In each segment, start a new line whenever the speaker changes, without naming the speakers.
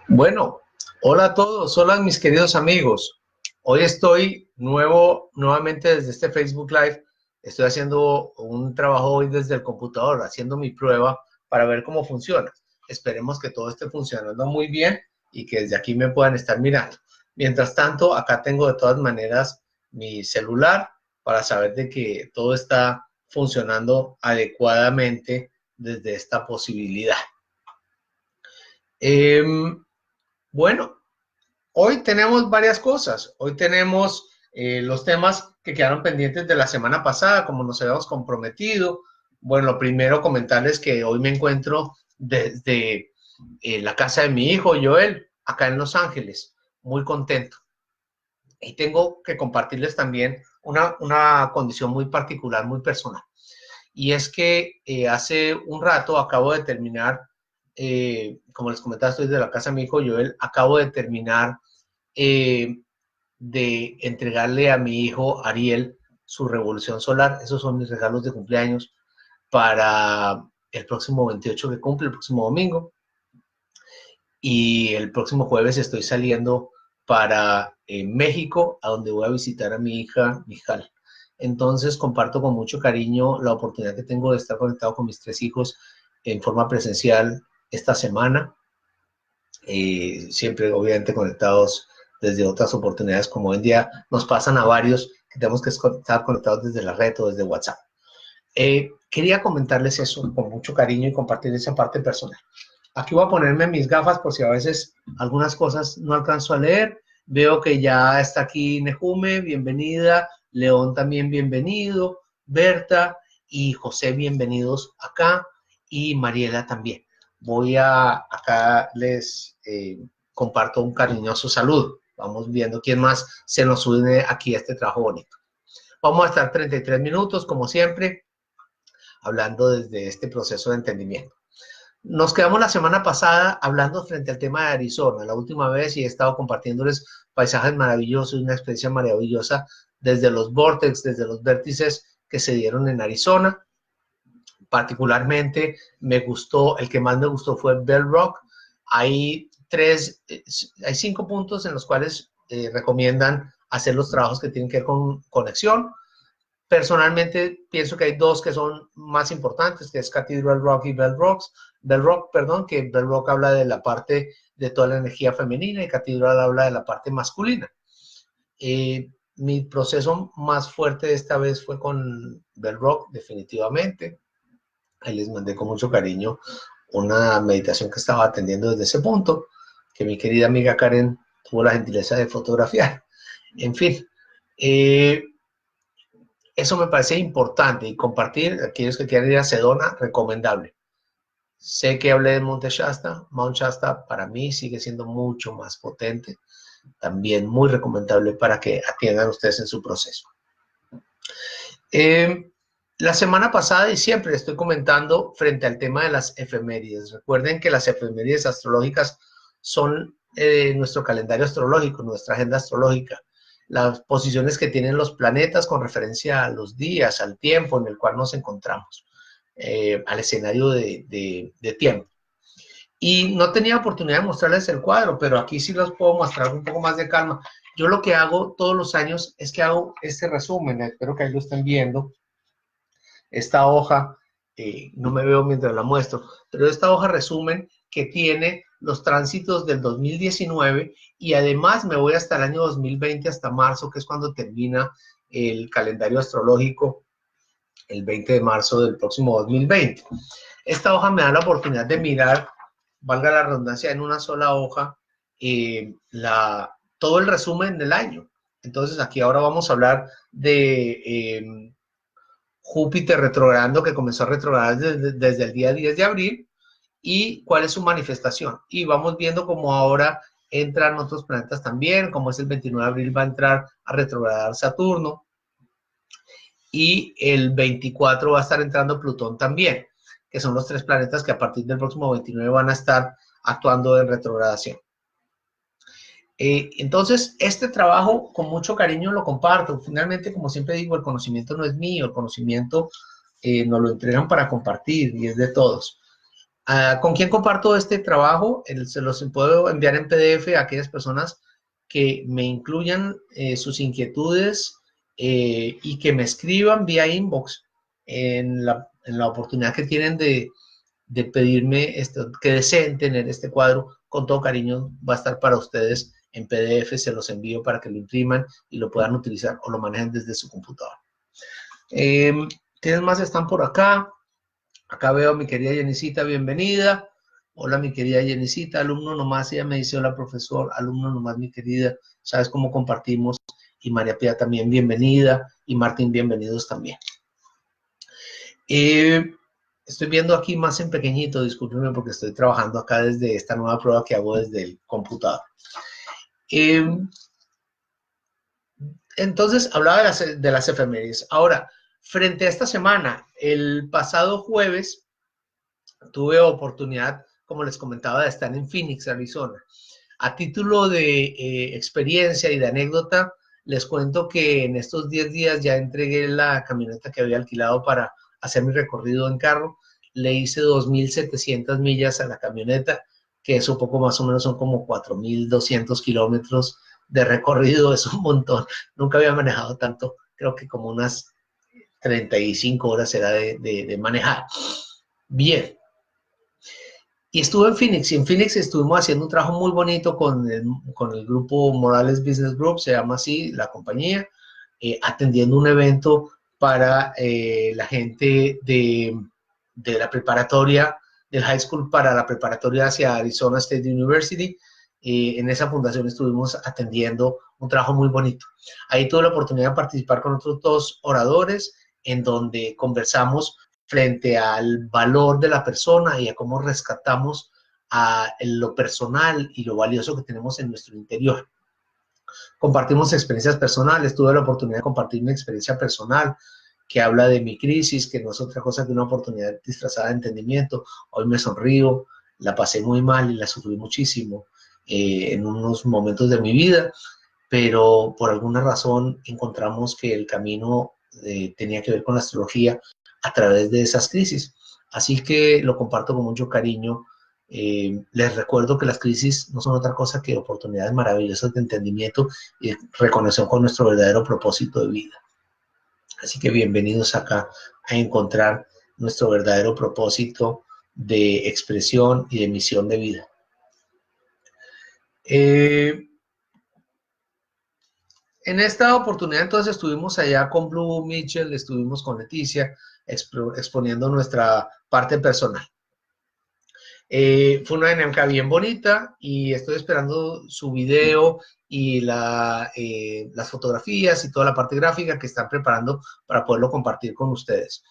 Bueno, hola a todos, hola mis queridos amigos. Hoy estoy nuevamente desde este Facebook Live. Estoy haciendo un trabajo hoy desde el computador, haciendo mi prueba para ver cómo funciona. Esperemos que todo esté funcionando muy bien y que desde aquí me puedan estar mirando. Mientras tanto, acá tengo de todas maneras mi celular para saber de que todo está funcionando adecuadamente desde esta posibilidad. Bueno, hoy tenemos varias cosas. Hoy tenemos los temas que quedaron pendientes de la semana pasada, como nos habíamos comprometido. Bueno, lo primero comentarles que hoy me encuentro desde la casa de mi hijo, Joel, acá en Los Ángeles, muy contento. Y tengo que compartirles también una condición muy particular, muy personal. Y es que hace un rato acabo de terminar, como les comentaba, estoy desde la casa de mi hijo Joel, acabo de terminar eh, de entregarle a mi hijo Ariel su revolución solar. Esos son mis regalos de cumpleaños para el próximo 28 que cumple, el próximo domingo. Y el próximo jueves estoy saliendo para México, a donde voy a visitar a mi hija Mijal. Entonces comparto con mucho cariño la oportunidad que tengo de estar conectado con mis tres hijos en forma presencial esta semana, siempre obviamente conectados desde otras oportunidades, como hoy en día nos pasan a varios que tenemos que estar conectados desde la red o desde WhatsApp. Quería comentarles eso con mucho cariño y compartir esa parte personal. Aquí voy a ponerme mis gafas por si a veces algunas cosas no alcanzo a leer. Veo que ya está aquí Nejume, bienvenida. León también bienvenido. Berta y José bienvenidos acá. Y Mariela también. Acá les comparto un cariñoso saludo. Vamos viendo quién más se nos une aquí a este trabajo bonito. Vamos a estar 33 minutos, como siempre, hablando desde este proceso de entendimiento. Nos quedamos la semana pasada hablando frente al tema de Arizona, la última vez, y he estado compartiéndoles paisajes maravillosos, una experiencia maravillosa desde los vortex, desde los vértices que se dieron en Arizona. Particularmente me gustó, el que más me gustó fue Bell Rock. Hay hay 5 puntos en los cuales recomiendan hacer los trabajos que tienen que ver con conexión. Personalmente pienso que hay dos que son más importantes, que es Cathedral Rock y Bell Rock, perdón, que Bell Rock habla de la parte de toda la energía femenina y Cathedral habla de la parte masculina. Mi proceso más fuerte esta vez fue con Bell Rock, definitivamente. Ahí les mandé con mucho cariño una meditación que estaba atendiendo desde ese punto, que mi querida amiga Karen tuvo la gentileza de fotografiar. En fin, eso me parece importante y compartir. Aquellos que quieran ir a Sedona, recomendable. Sé que hablé de Monte Shasta. Mount Shasta para mí sigue siendo mucho más potente. También muy recomendable para que atiendan ustedes en su proceso. Eh, la semana pasada y siempre estoy comentando frente al tema de las efemérides. Recuerden que las efemérides astrológicas son nuestro calendario astrológico, nuestra agenda astrológica, las posiciones que tienen los planetas con referencia a los días, al tiempo en el cual nos encontramos, al escenario de tiempo. Y no tenía oportunidad de mostrarles el cuadro, pero aquí sí los puedo mostrar un poco más de calma. Yo lo que hago todos los años es que hago este resumen, espero que ahí lo estén viendo. Esta hoja, no me veo mientras la muestro, pero esta hoja resumen que tiene los tránsitos del 2019 y además me voy hasta el año 2020, hasta marzo, que es cuando termina el calendario astrológico, el 20 de marzo del próximo 2020. Esta hoja me da la oportunidad de mirar, valga la redundancia, en una sola hoja, todo el resumen del año. Entonces aquí ahora vamos a hablar de Júpiter retrogradando, que comenzó a retrogradar desde el día 10 de abril, y cuál es su manifestación. Y vamos viendo cómo ahora entran otros planetas también, como es el 29 de abril va a entrar a retrogradar Saturno, y el 24 va a estar entrando Plutón también, que son los tres planetas que a partir del próximo 29 van a estar actuando en retrogradación. Entonces, este trabajo con mucho cariño lo comparto. Finalmente, como siempre digo, el conocimiento no es mío, el conocimiento nos lo entregan para compartir y es de todos. ¿Con quién comparto este trabajo? Se los puedo enviar en PDF a aquellas personas que me incluyan sus inquietudes y que me escriban vía inbox en la oportunidad que tienen de pedirme esto, que deseen tener este cuadro. Con todo cariño va a estar para ustedes en PDF, se los envío para que lo impriman y lo puedan utilizar o lo manejen desde su computadora. ¿Quiénes más están por acá? Acá veo a mi querida Jenicita, bienvenida. Hola, mi querida Jenicita, alumno nomás, ella me dice, hola, profesor, alumno nomás, mi querida, sabes cómo compartimos. Y María Pía también, bienvenida. Y Martín, bienvenidos también. Estoy viendo aquí más en pequeñito, discúlpenme porque estoy trabajando acá desde esta nueva prueba que hago desde el computador. Entonces, hablaba de las efemérides. Ahora, frente a esta semana, el pasado jueves, tuve oportunidad, como les comentaba, de estar en Phoenix, Arizona. A título de experiencia y de anécdota, les cuento que en estos 10 días ya entregué la camioneta que había alquilado para hacer mi recorrido en carro. Le hice 2.700 millas a la camioneta, que eso poco más o menos son como 4.200 kilómetros de recorrido, es un montón. Nunca había manejado tanto, creo que como unas 35 horas era de manejar. Bien. Y estuve en Phoenix, y en Phoenix estuvimos haciendo un trabajo muy bonito con el grupo Morales Business Group, se llama así la compañía, atendiendo un evento para la gente de la preparatoria, del high school para la preparatoria hacia Arizona State University. En esa fundación estuvimos atendiendo un trabajo muy bonito. Ahí tuve la oportunidad de participar con otros 2 oradores, en donde conversamos frente al valor de la persona y a cómo rescatamos lo personal y lo valioso que tenemos en nuestro interior. Compartimos experiencias personales, tuve la oportunidad de compartir mi experiencia personal que habla de mi crisis, que no es otra cosa que una oportunidad disfrazada de entendimiento. Hoy me sonrío, la pasé muy mal y la sufrí muchísimo en unos momentos de mi vida, pero por alguna razón encontramos que el camino tenía que ver con la astrología a través de esas crisis. Así que lo comparto con mucho cariño. Les recuerdo que las crisis no son otra cosa que oportunidades maravillosas de entendimiento y reconexión con nuestro verdadero propósito de vida. Así que bienvenidos acá a encontrar nuestro verdadero propósito de expresión y de misión de vida. En esta oportunidad entonces estuvimos allá con Blue Mitchell, estuvimos con Leticia exponiendo nuestra parte personal. Fue una dinámica bien bonita y estoy esperando su video y las fotografías y toda la parte gráfica que están preparando para poderlo compartir con ustedes.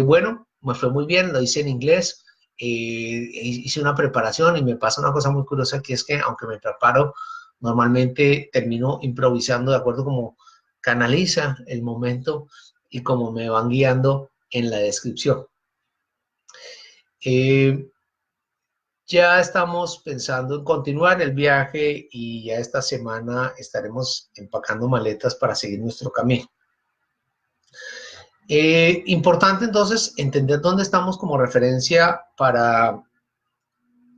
Bueno, me fue muy bien, lo hice en inglés, hice una preparación y me pasa una cosa muy curiosa que es que aunque me preparo, normalmente termino improvisando de acuerdo como canaliza el momento y como me van guiando en la descripción. Ya estamos pensando en continuar el viaje y ya esta semana estaremos empacando maletas para seguir nuestro camino. Importante entonces entender dónde estamos como referencia para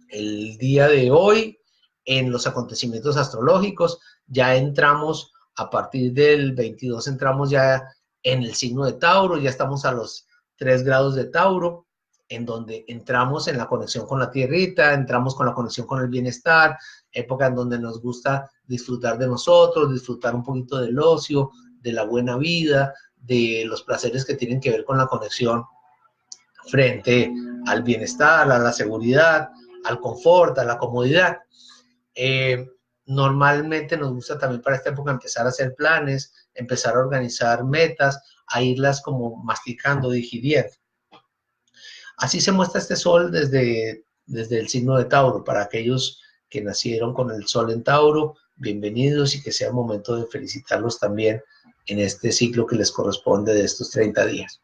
el día de hoy en los acontecimientos astrológicos. Ya entramos a partir del 22, entramos ya en el signo de Tauro, ya estamos a los 3 grados de Tauro, en donde entramos en la conexión con la tierrita, entramos con la conexión con el bienestar, época en donde nos gusta disfrutar de nosotros, disfrutar un poquito del ocio, de la buena vida, de los placeres que tienen que ver con la conexión frente al bienestar, a la seguridad, al confort, a la comodidad. Normalmente nos gusta también para esta época empezar a hacer planes, empezar a organizar metas, a irlas como masticando, digiriendo. Así se muestra este sol desde el signo de Tauro. Para aquellos que nacieron con el sol en Tauro, bienvenidos y que sea momento de felicitarlos también en este ciclo que les corresponde de estos 30 días.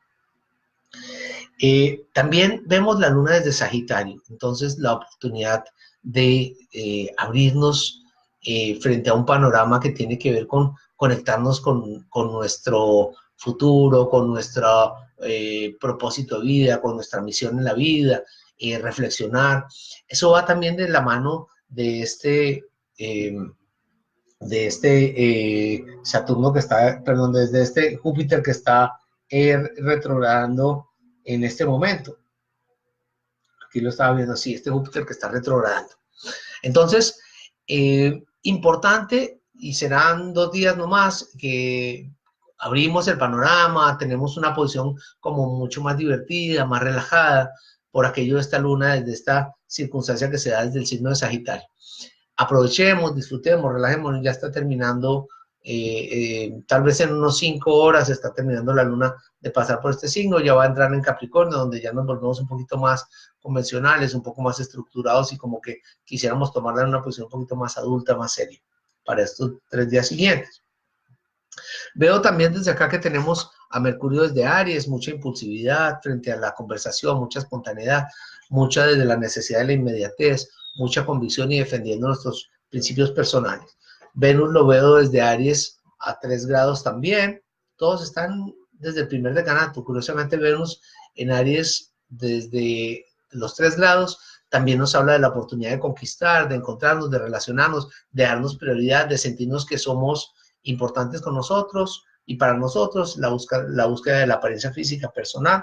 También vemos la luna desde Sagitario, entonces la oportunidad de abrirnos frente a un panorama que tiene que ver con conectarnos con nuestro futuro, con nuestro propósito de vida, con nuestra misión en la vida reflexionar. Eso va también de la mano de Saturno que está, perdón, desde este Júpiter que está retrogradando en este momento. Aquí lo estaba viendo así, este Júpiter que está retrogradando. Entonces, importante, y serán 2 días nomás, que abrimos el panorama, tenemos una posición como mucho más divertida, más relajada, por aquello de esta luna, desde esta circunstancia que se da desde el signo de Sagitario. Aprovechemos, disfrutemos, relajemos, ya está terminando, tal vez en unos 5 horas está terminando la luna de pasar por este signo, ya va a entrar en Capricornio, donde ya nos volvemos un poquito más convencionales, un poco más estructurados y como que quisiéramos tomarla en una posición un poquito más adulta, más seria, para estos 3 días siguientes. Veo también desde acá que tenemos a Mercurio desde Aries, mucha impulsividad frente a la conversación, mucha espontaneidad, mucha desde la necesidad de la inmediatez, mucha convicción y defendiendo nuestros principios personales. Venus lo veo desde Aries a 3 grados también. Todos están desde el primer decanato. Curiosamente, Venus en Aries desde los 3 grados también nos habla de la oportunidad de conquistar, de encontrarnos, de relacionarnos, de darnos prioridad, de sentirnos que somos importantes con nosotros y para nosotros la búsqueda de la apariencia física personal,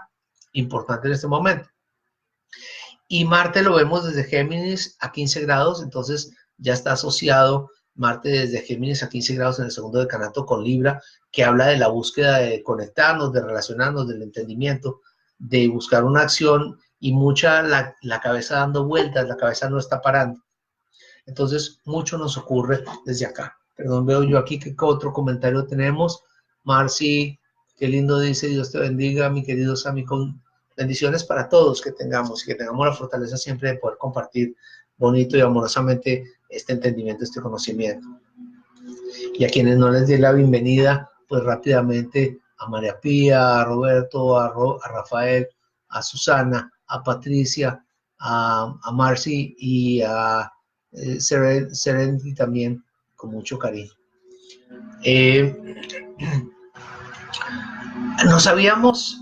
importante en este momento. Y Marte lo vemos desde Géminis a 15 grados, entonces ya está asociado Marte desde Géminis a 15 grados en el segundo decanato con Libra, que habla de la búsqueda de conectarnos, de relacionarnos, del entendimiento, de buscar una acción y mucha la cabeza dando vueltas, la cabeza no está parando. Entonces, mucho nos ocurre desde acá. Perdón, veo yo aquí que otro comentario tenemos. Marci, qué lindo dice, Dios te bendiga, mi querido Sammy, con bendiciones para todos que tengamos y que tengamos la fortaleza siempre de poder compartir bonito y amorosamente este entendimiento, este conocimiento. Y a quienes no les di la bienvenida, pues rápidamente a María Pía, a Roberto, a Rafael, a Susana, a Patricia, a Marci y a Serenity también, con mucho cariño. Nos habíamos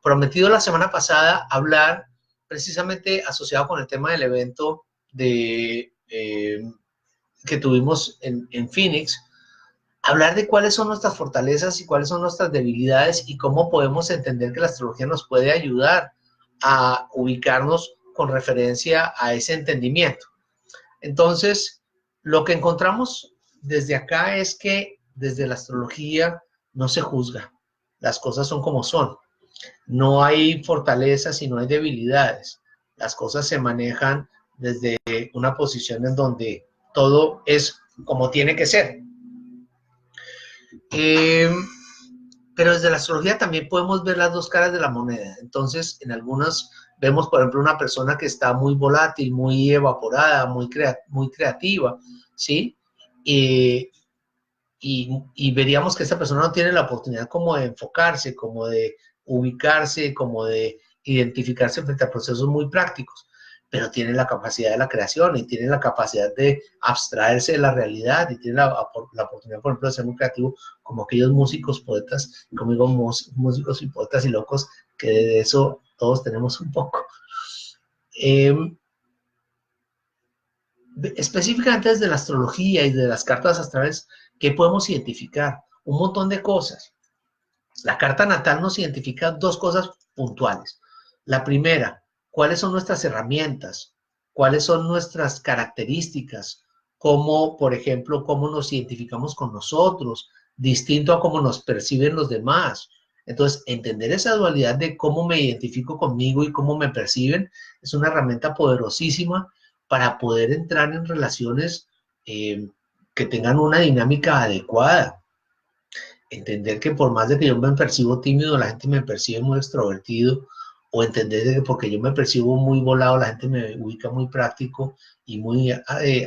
prometido la semana pasada hablar precisamente asociado con el tema del evento que tuvimos en Phoenix, hablar de cuáles son nuestras fortalezas y cuáles son nuestras debilidades y cómo podemos entender que la astrología nos puede ayudar a ubicarnos con referencia a ese entendimiento. Entonces, lo que encontramos desde acá es que desde la astrología no se juzga. Las cosas son como son. No hay fortalezas y no hay debilidades. Las cosas se manejan desde una posición en donde todo es como tiene que ser. Pero desde la astrología también podemos ver las dos caras de la moneda. Entonces, en algunas vemos, por ejemplo, una persona que está muy volátil, muy evaporada, muy creativa, ¿sí? Y veríamos que esta persona no tiene la oportunidad como de enfocarse, como de ubicarse, como de identificarse frente a procesos muy prácticos, pero tiene la capacidad de la creación y tiene la capacidad de abstraerse de la realidad y tiene la oportunidad, por ejemplo, de ser muy creativo, como aquellos músicos, poetas, como digo, músicos y poetas y locos, que de eso todos tenemos un poco. Específicamente desde la astrología y de las cartas astrales, ¿qué podemos identificar? Un montón de cosas. La carta natal nos identifica 2 cosas puntuales. La primera, ¿cuáles son nuestras herramientas? ¿Cuáles son nuestras características? Cómo, por ejemplo, cómo nos identificamos con nosotros, distinto a cómo nos perciben los demás. Entonces, entender esa dualidad de cómo me identifico conmigo y cómo me perciben es una herramienta poderosísima para poder entrar en relaciones que tengan una dinámica adecuada. Entender que por más de que yo me percibo tímido, la gente me percibe muy extrovertido, o entender que porque yo me percibo muy volado, la gente me ubica muy práctico y muy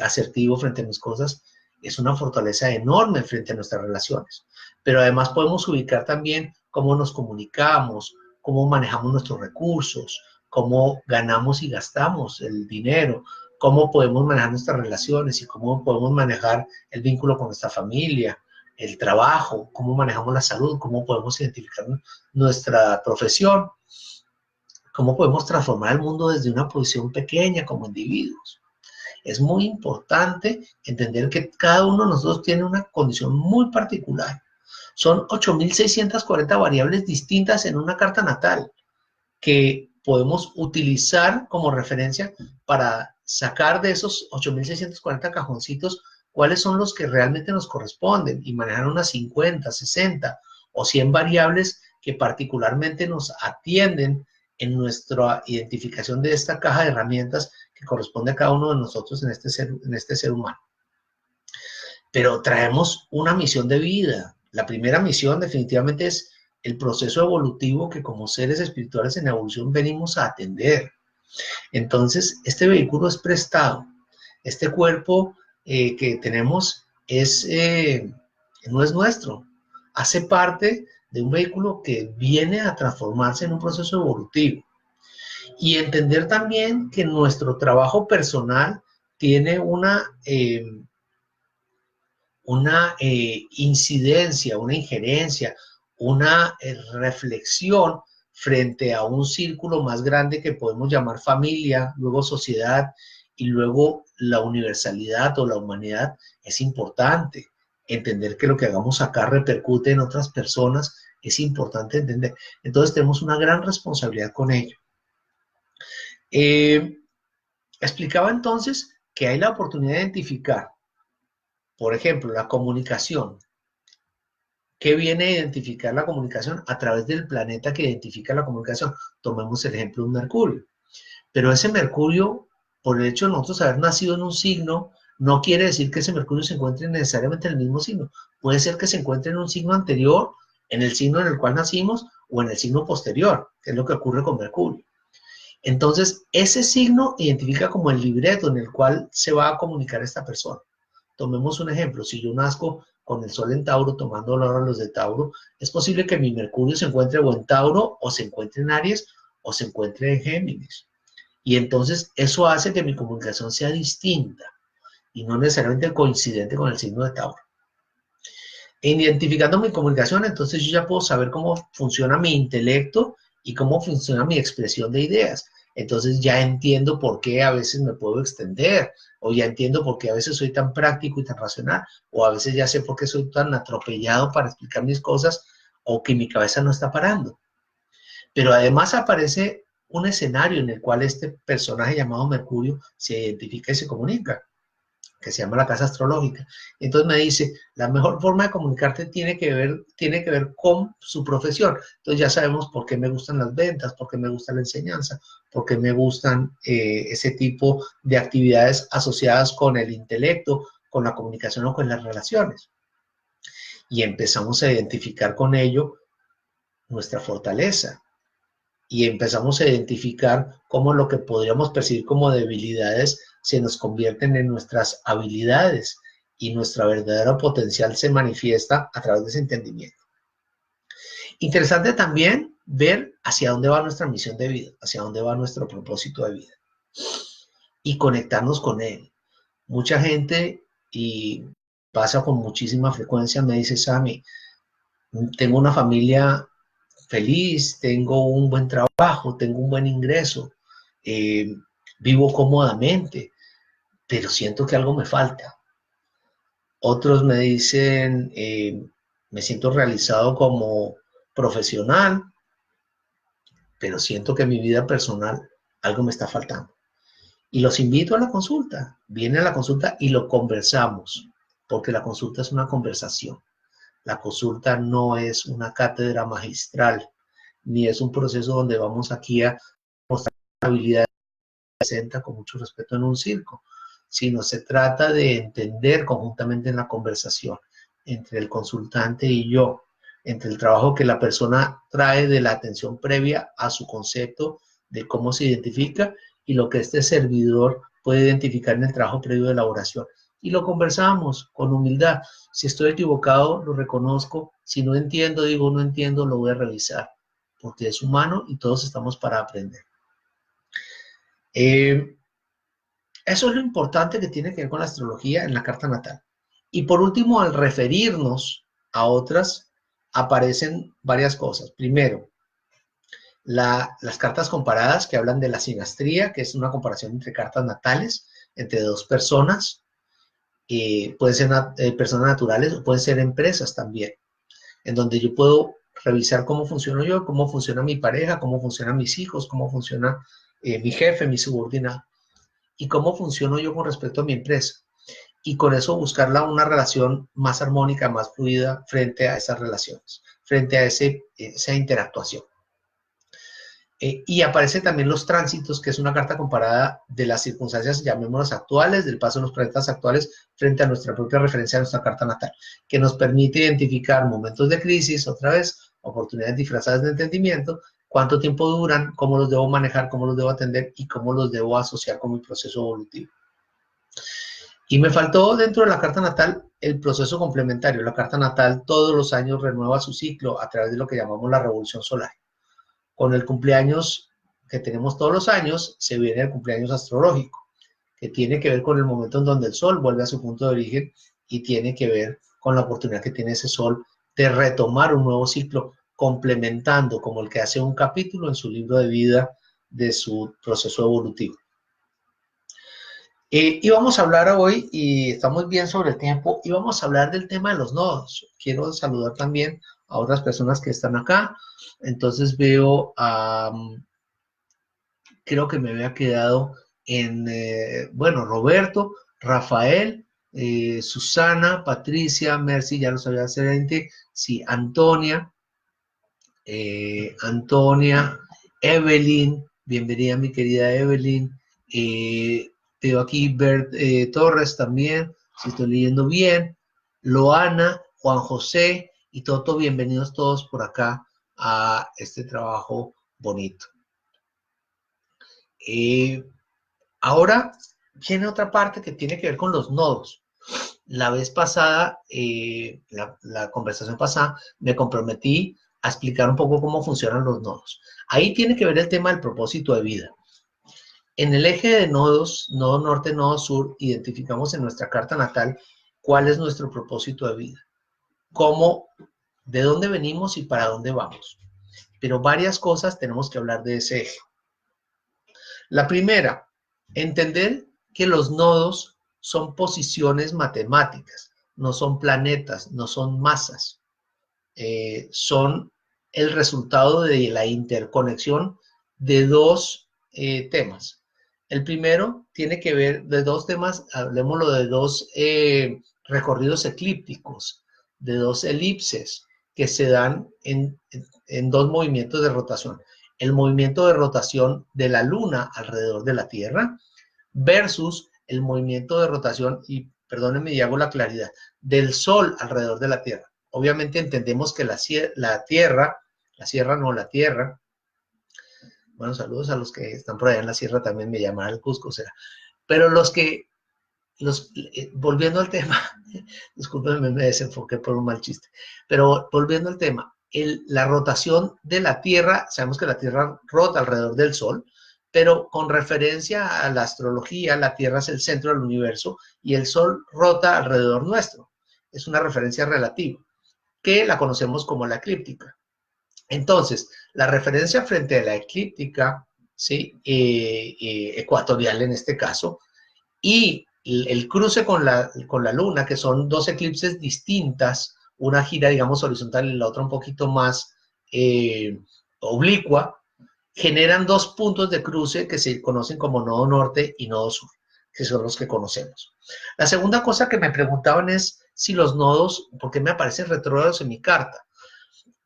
asertivo frente a mis cosas, es una fortaleza enorme frente a nuestras relaciones. Pero además podemos ubicar también cómo nos comunicamos, cómo manejamos nuestros recursos, cómo ganamos y gastamos el dinero, cómo podemos manejar nuestras relaciones y cómo podemos manejar el vínculo con nuestra familia, el trabajo, cómo manejamos la salud, cómo podemos identificar nuestra profesión. cómo podemos transformar el mundo desde una posición pequeña como individuos. Es muy importante entender que cada uno de nosotros tiene una condición muy particular. Son 8.640 variables distintas en una carta natal que podemos utilizar como referencia para sacar de esos 8.640 cajoncitos cuáles son los que realmente nos corresponden y manejar unas 50, 60 o 100 variables que particularmente nos atienden en nuestra identificación de esta caja de herramientas que corresponde a cada uno de nosotros en este ser humano. Pero traemos una misión de vida. La primera misión definitivamente es el proceso evolutivo que como seres espirituales en evolución venimos a atender. Entonces, este vehículo es prestado. Este cuerpo que tenemos no es nuestro. Hace parte de un vehículo que viene a transformarse en un proceso evolutivo. Y entender también que nuestro trabajo personal tiene una incidencia, una injerencia, una reflexión frente a un círculo más grande que podemos llamar familia, luego sociedad y luego la universalidad o la humanidad. Es importante entender que lo que hagamos acá repercute en otras personas, es importante entender. Entonces tenemos una gran responsabilidad con ello. Explicaba entonces que hay la oportunidad de identificar, por ejemplo, la comunicación. ¿Qué viene a identificar la comunicación? A través del planeta que identifica la comunicación. Tomemos el ejemplo de un Mercurio. Pero ese Mercurio, por el hecho de nosotros haber nacido en un signo, no quiere decir que ese Mercurio se encuentre necesariamente en el mismo signo. Puede ser que se encuentre en un signo anterior, en el signo en el cual nacimos, o en el signo posterior, que es lo que ocurre con Mercurio. Entonces, ese signo identifica como el libreto en el cual se va a comunicar esta persona. Tomemos un ejemplo, si yo nazco con el Sol en Tauro, tomando ahora los de Tauro, es posible que mi Mercurio se encuentre o en Tauro, o se encuentre en Aries, o se encuentre en Géminis. Y entonces eso hace que mi comunicación sea distinta y no necesariamente coincidente con el signo de Tauro. En identificando mi comunicación, entonces yo ya puedo saber cómo funciona mi intelecto y cómo funciona mi expresión de ideas. Entonces ya entiendo por qué a veces me puedo extender, o ya entiendo por qué a veces soy tan práctico y tan racional, o a veces ya sé por qué soy tan atropellado para explicar mis cosas, o que mi cabeza no está parando. Pero además aparece un escenario en el cual este personaje llamado Mercurio se identifica y se comunica, que se llama la casa astrológica. Entonces me dice, la mejor forma de comunicarte tiene que ver con su profesión. Entonces ya sabemos por qué me gustan las ventas, por qué me gusta la enseñanza, por qué me gustan ese tipo de actividades asociadas con el intelecto, con la comunicación o con las relaciones. Y empezamos a identificar con ello nuestra fortaleza. Y empezamos a identificar cómo lo que podríamos percibir como debilidades se nos convierten en nuestras habilidades y nuestro verdadero potencial se manifiesta a través de ese entendimiento. Interesante también ver hacia dónde va nuestra misión de vida, hacia dónde va nuestro propósito de vida y conectarnos con él. Mucha gente, y pasa con muchísima frecuencia, me dice, Sammy, tengo una familia feliz, tengo un buen trabajo, tengo un buen ingreso, eh, vivo cómodamente, pero siento que algo me falta. Otros me dicen, me siento realizado como profesional, pero siento que en mi vida personal algo me está faltando. Y los invito a la consulta. Vienen a la consulta y lo conversamos, porque la consulta es una conversación. La consulta no es una cátedra magistral, ni es un proceso donde vamos aquí a mostrar habilidades que se presenta con mucho respeto en un circo, sino se trata de entender conjuntamente en la conversación entre el consultante y yo, entre el trabajo que la persona trae de la atención previa a su concepto de cómo se identifica y lo que este servidor puede identificar en el trabajo previo de elaboración. Y lo conversamos con humildad. Si estoy equivocado, lo reconozco. Si no entiendo, digo no entiendo, lo voy a revisar, porque es humano y todos estamos para aprender. Eso es lo importante que tiene que ver con la astrología en la carta natal. Y por último, al referirnos a otras, aparecen varias cosas. Primero, Las cartas comparadas que hablan de la sinastría, que es una comparación entre cartas natales, entre dos personas, pueden ser personas naturales o pueden ser empresas también, en donde yo puedo revisar cómo funciono yo, cómo funciona mi pareja, cómo funcionan mis hijos, cómo funciona mi jefe, mi subordinado, y cómo funciono yo con respecto a mi empresa. Y con eso buscarla una relación más armónica, más fluida frente a esas relaciones, frente a esa interactuación. Y aparece también los tránsitos, que es una carta comparada de las circunstancias, llamémoslas actuales, del paso de los planetas actuales frente a nuestra propia referencia a nuestra carta natal, que nos permite identificar momentos de crisis, otra vez, oportunidades disfrazadas de entendimiento, cuánto tiempo duran, cómo los debo manejar, cómo los debo atender y cómo los debo asociar con mi proceso evolutivo. Y me faltó dentro de la carta natal el proceso complementario. La carta natal todos los años renueva su ciclo a través de lo que llamamos la revolución solar. Con el cumpleaños que tenemos todos los años, se viene el cumpleaños astrológico, que tiene que ver con el momento en donde el Sol vuelve a su punto de origen y tiene que ver con la oportunidad que tiene ese Sol de retomar un nuevo ciclo, complementando como el que hace un capítulo en su libro de vida de su proceso evolutivo. Y vamos a hablar hoy, y estamos bien sobre el tiempo, y vamos a hablar del tema de los nodos. Quiero saludar también a otras personas que están acá. Entonces veo creo que me había quedado en, bueno, Roberto, Rafael, Susana, Patricia, Mercy, ya lo sabía hacer, sí, Antonia, Evelyn, bienvenida mi querida Evelyn, veo aquí Bert Torres también, si estoy leyendo bien, Loana, Juan José y Toto, bienvenidos todos por acá a este trabajo bonito. Ahora viene otra parte que tiene que ver con los nodos. La vez pasada, la conversación pasada, me comprometí a explicar un poco cómo funcionan los nodos. Ahí tiene que ver el tema del propósito de vida. En el eje de nodos, nodo norte, nodo sur, identificamos en nuestra carta natal cuál es nuestro propósito de vida, cómo, de dónde venimos y para dónde vamos. Pero varias cosas tenemos que hablar de ese eje. La primera, entender que los nodos son posiciones matemáticas, no son planetas, no son masas. Son el resultado de la interconexión de dos temas. El primero tiene que ver de dos temas, hablemoslo de dos recorridos eclípticos, de dos elipses que se dan en dos movimientos de rotación. El movimiento de rotación de la Luna alrededor de la Tierra versus el movimiento de rotación, y perdónenme y hago la claridad, del Sol alrededor de la Tierra. Obviamente entendemos que la Tierra, bueno, saludos a los que están por allá en la sierra, también me llamarán el Cusco, será. Pero volviendo al tema, discúlpenme, me desenfoqué por un mal chiste, pero volviendo al tema, la rotación de la Tierra, sabemos que la Tierra rota alrededor del Sol, pero con referencia a la astrología, la Tierra es el centro del universo y el Sol rota alrededor nuestro. Es una referencia relativa, que la conocemos como la eclíptica. Entonces, la referencia frente a la eclíptica, ¿sí? Ecuatorial en este caso, y el cruce con la Luna, que son dos eclipses distintas, una gira, digamos, horizontal y la otra un poquito más oblicua, generan dos puntos de cruce que se conocen como nodo norte y nodo sur, que son los que conocemos. La segunda cosa que me preguntaban es si los nodos, ¿por qué me aparecen retrógrados en mi carta?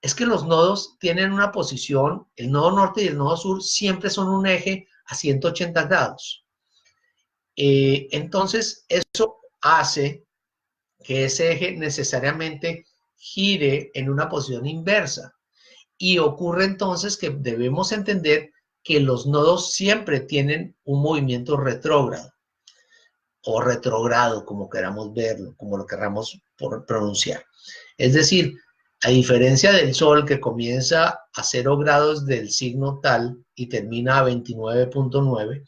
Es que los nodos tienen una posición, el nodo norte y el nodo sur siempre son un eje a 180 grados. Entonces, eso hace que ese eje necesariamente gire en una posición inversa. Y ocurre entonces que debemos entender que los nodos siempre tienen un movimiento retrógrado o retrogrado, como queramos verlo, como lo queramos pronunciar. Es decir, a diferencia del Sol, que comienza a 0 grados del signo tal y termina a 29.9,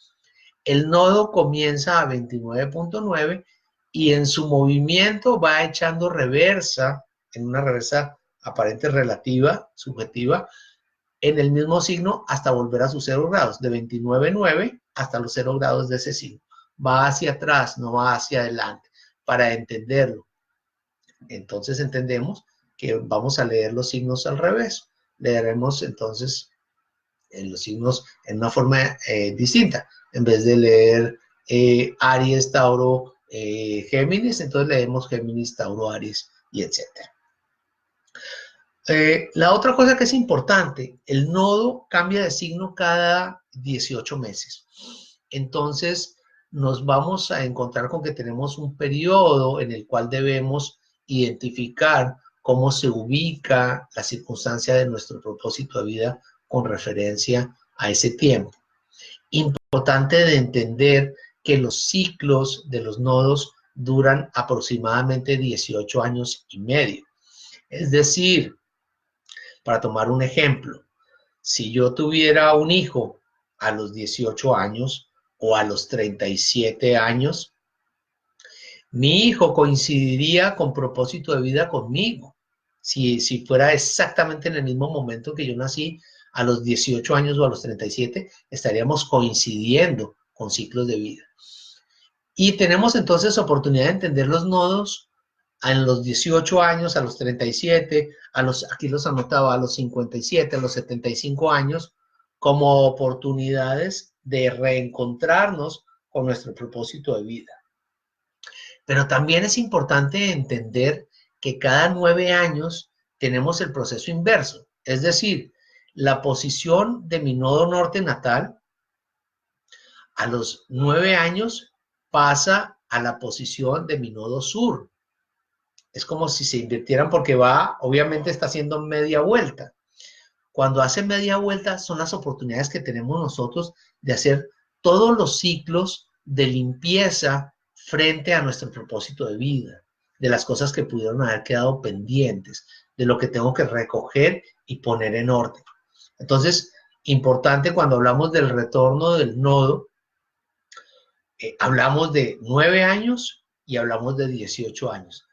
el nodo comienza a 29.9 y en su movimiento va echando reversa, en una reversa aparente relativa, subjetiva, en el mismo signo hasta volver a sus 0 grados, de 29,9 hasta los 0 grados de ese signo. Va hacia atrás, no va hacia adelante, para entenderlo. Entonces entendemos que vamos a leer los signos al revés. Leeremos entonces los signos en una forma distinta. En vez de leer Aries, Tauro, Géminis, entonces leemos Géminis, Tauro, Aries y etcétera. La otra cosa que es importante, el nodo cambia de signo cada 18 meses. Entonces, nos vamos a encontrar con que tenemos un periodo en el cual debemos identificar cómo se ubica la circunstancia de nuestro propósito de vida con referencia a ese tiempo. Importante de entender que los ciclos de los nodos duran aproximadamente 18 años y medio. Es decir, para tomar un ejemplo, si yo tuviera un hijo a los 18 años o a los 37 años, mi hijo coincidiría con propósito de vida conmigo. Si fuera exactamente en el mismo momento que yo nací, a los 18 años o a los 37, estaríamos coincidiendo con ciclos de vida. Y tenemos entonces oportunidad de entender los nodos en los 18 años, a los 37, aquí los anotaba, a los 57, a los 75 años, como oportunidades de reencontrarnos con nuestro propósito de vida. Pero también es importante entender que cada 9 años tenemos el proceso inverso, es decir, la posición de mi nodo norte natal a los 9 años pasa a la posición de mi nodo sur. Es como si se invirtieran porque obviamente está haciendo media vuelta. Cuando hace media vuelta son las oportunidades que tenemos nosotros de hacer todos los ciclos de limpieza frente a nuestro propósito de vida, de las cosas que pudieron haber quedado pendientes, de lo que tengo que recoger y poner en orden. Entonces, importante cuando hablamos del retorno del nodo, hablamos de 9 años y hablamos de 18 años,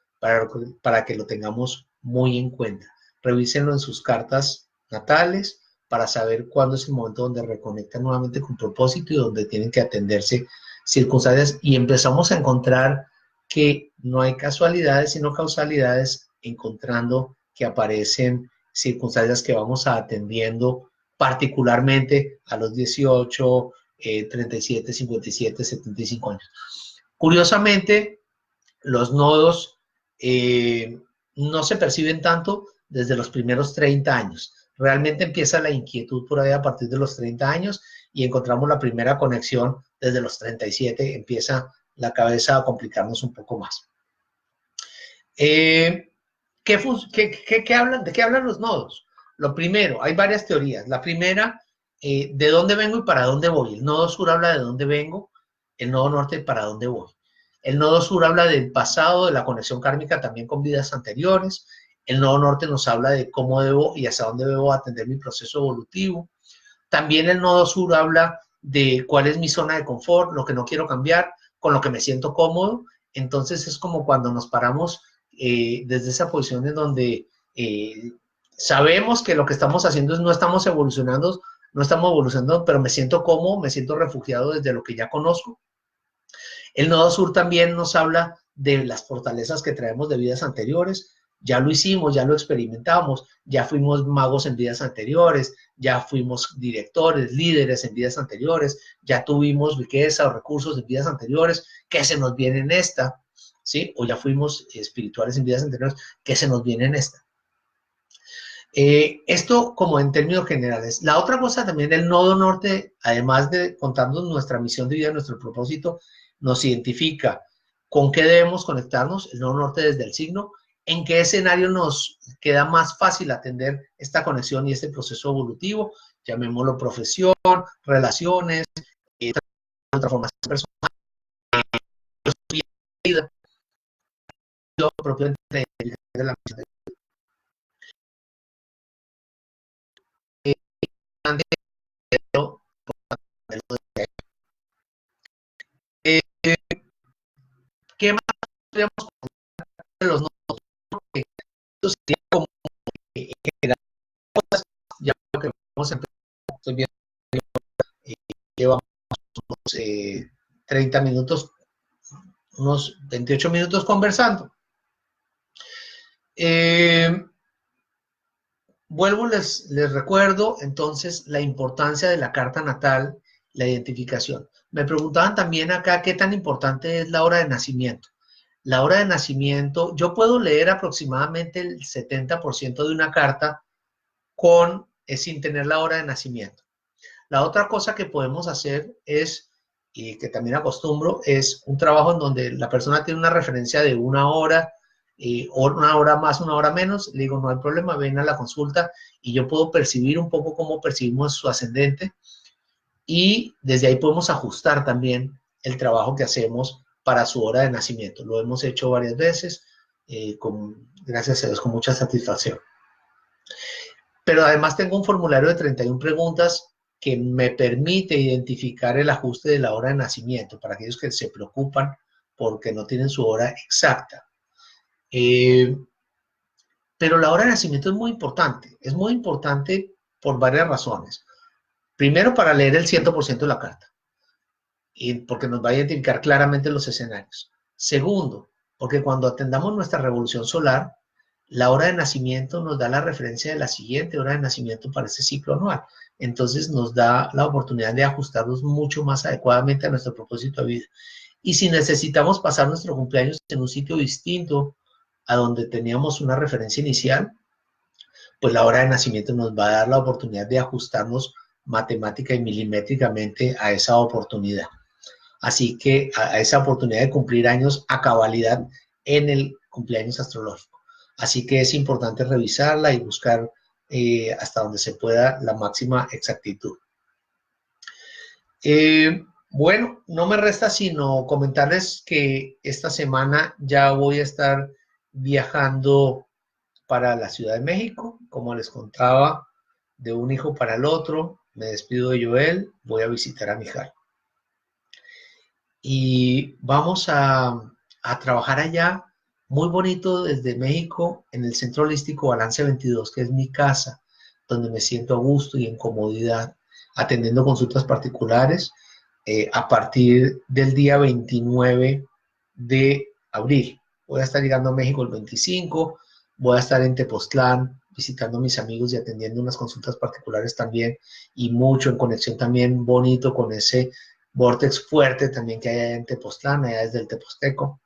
para que lo tengamos muy en cuenta. Revísenlo en sus cartas natales para saber cuándo es el momento donde reconectan nuevamente con propósito y donde tienen que atenderse circunstancias, y empezamos a encontrar que no hay casualidades sino causalidades, encontrando que aparecen circunstancias que vamos atendiendo particularmente a los 18, 37, 57, 75 años. Curiosamente, los nodos no se perciben tanto desde los primeros 30 años. Realmente empieza la inquietud por ahí a partir de los 30 años y encontramos la primera conexión desde los 37, empieza la cabeza a complicarnos un poco más. ¿De qué hablan los nodos? Lo primero, hay varias teorías. La primera, ¿de dónde vengo y para dónde voy? El nodo sur habla de dónde vengo, el nodo norte para dónde voy. El nodo sur habla del pasado, de la conexión kármica también con vidas anteriores. El nodo norte nos habla de cómo debo y hacia dónde debo atender mi proceso evolutivo. También el nodo sur habla de cuál es mi zona de confort, lo que no quiero cambiar, con lo que me siento cómodo. Entonces es como cuando nos paramos desde esa posición en donde sabemos que lo que estamos haciendo es no estamos evolucionando, pero me siento cómodo, me siento refugiado desde lo que ya conozco. El nodo sur también nos habla de las fortalezas que traemos de vidas anteriores. Ya lo hicimos, ya lo experimentamos, ya fuimos magos en vidas anteriores, ya fuimos directores, líderes en vidas anteriores, ya tuvimos riqueza o recursos en vidas anteriores, ¿qué se nos viene en esta? ¿Sí? O ya fuimos espirituales en vidas anteriores, ¿qué se nos viene en esta? Esto como en términos generales. La otra cosa también del nodo norte, además de contarnos nuestra misión de vida, nuestro propósito, nos identifica con qué debemos conectarnos, el nodo norte desde el signo, en qué escenario nos queda más fácil atender esta conexión y este proceso evolutivo, llamémoslo profesión, relaciones, transformación personal, vida, propiamente de la misión de vida. ¿Qué más podríamos contar de los nodos? Esto sería como ya lo que vamos 30 minutos, unos 28 minutos conversando. Vuelvo, les recuerdo entonces la importancia de la carta natal, la identificación. Me preguntaban también acá qué tan importante es la hora de nacimiento. La hora de nacimiento, yo puedo leer aproximadamente el 70% de una carta sin tener la hora de nacimiento. La otra cosa que podemos hacer es, y que también acostumbro, es un trabajo en donde la persona tiene una referencia de una hora, o una hora más, una hora menos. Le digo, no hay problema, ven a la consulta y yo puedo percibir un poco cómo percibimos su ascendente y desde ahí podemos ajustar también el trabajo que hacemos para su hora de nacimiento. Lo hemos hecho varias veces, gracias a Dios, con mucha satisfacción. Pero además tengo un formulario de 31 preguntas que me permite identificar el ajuste de la hora de nacimiento para aquellos que se preocupan porque no tienen su hora exacta. Pero la hora de nacimiento es muy importante por varias razones. Primero, para leer el 100% de la carta, y porque nos va a identificar claramente los escenarios. Segundo, porque cuando atendamos nuestra revolución solar, la hora de nacimiento nos da la referencia de la siguiente hora de nacimiento para ese ciclo anual. Entonces nos da la oportunidad de ajustarnos mucho más adecuadamente a nuestro propósito de vida. Y si necesitamos pasar nuestro cumpleaños en un sitio distinto a donde teníamos una referencia inicial, pues la hora de nacimiento nos va a dar la oportunidad de ajustarnos matemática y milimétricamente a esa oportunidad. Así que a esa oportunidad de cumplir años a cabalidad en el cumpleaños astrológico. Así que es importante revisarla y buscar hasta donde se pueda la máxima exactitud. Bueno, no me resta sino comentarles que esta semana ya voy a estar viajando para la Ciudad de México. Como les contaba, de un hijo para el otro, me despido de Joel, voy a visitar a Mijal. Y vamos a trabajar allá, muy bonito desde México, en el Centro Holístico Balance 22, que es mi casa, donde me siento a gusto y en comodidad, atendiendo consultas particulares a partir del día 29 de abril. Voy a estar llegando a México el 25, voy a estar en Tepoztlán visitando a mis amigos y atendiendo unas consultas particulares también, y mucho en conexión también bonito con ese vórtex fuerte también que hay allá en Tepoztlán, allá desde el Tepozteco.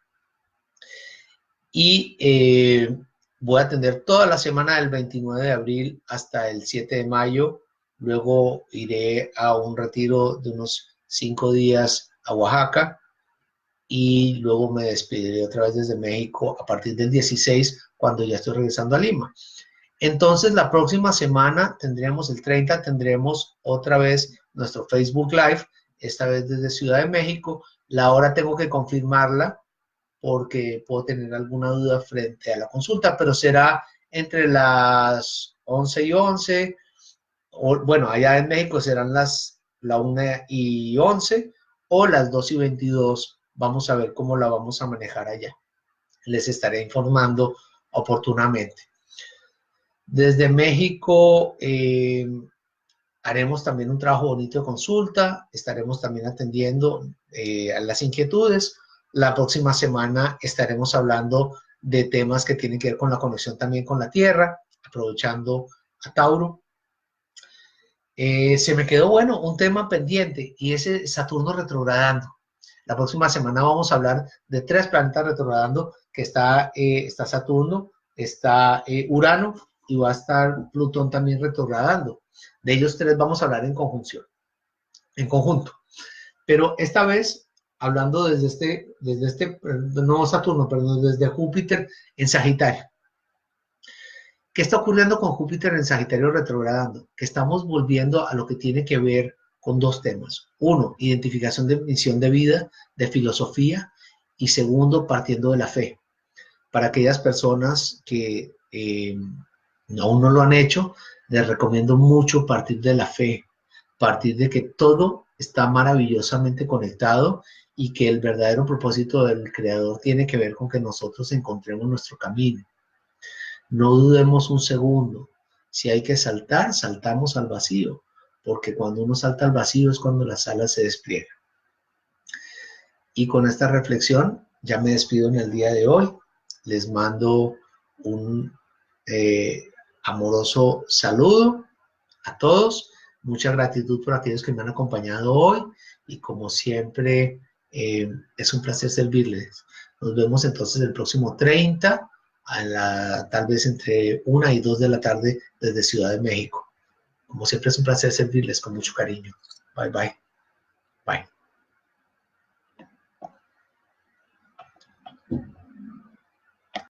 Y voy a atender toda la semana del 29 de abril hasta el 7 de mayo. Luego iré a un retiro de unos 5 días a Oaxaca y luego me despediré otra vez desde México a partir del 16, cuando ya estoy regresando a Lima. Entonces, la próxima semana tendremos, el 30, tendremos otra vez nuestro Facebook Live, esta vez desde Ciudad de México. La hora tengo que confirmarla porque puedo tener alguna duda frente a la consulta, pero será entre las 11:11, o bueno, allá en México serán la 1:11 o las 2:22. Vamos a ver cómo la vamos a manejar allá. Les estaré informando oportunamente. Desde México haremos también un trabajo bonito de consulta, estaremos también atendiendo a las inquietudes. La próxima semana estaremos hablando de temas que tienen que ver con la conexión también con la Tierra, aprovechando a Tauro. Se me quedó, bueno, un tema pendiente y ese Saturno retrogradando. La próxima semana vamos a hablar de 3 planetas retrogradando, que está Saturno, está Urano y va a estar Plutón también retrogradando. De ellos 3 vamos a hablar en conjunción, en conjunto. Pero esta vez, hablando desde no Saturno, perdón, desde Júpiter en Sagitario. ¿Qué está ocurriendo con Júpiter en Sagitario retrogradando? Que estamos volviendo a lo que tiene que ver con 2 temas. Uno, identificación de misión de vida, de filosofía, y segundo, partiendo de la fe. Para aquellas personas que aún no lo han hecho, les recomiendo mucho partir de la fe, partir de que todo está maravillosamente conectado y que el verdadero propósito del Creador tiene que ver con que nosotros encontremos nuestro camino. No dudemos un segundo. Si hay que saltar, saltamos al vacío, porque cuando uno salta al vacío es cuando las alas se despliegan. Y con esta reflexión ya me despido en el día de hoy. Les mando un amoroso saludo a todos. Mucha gratitud por aquellos que me han acompañado hoy y como siempre es un placer servirles. Nos vemos entonces el próximo 30 tal vez entre 1 y 2 de la tarde desde Ciudad de México. Como siempre es un placer servirles con mucho cariño. Bye bye. Bye.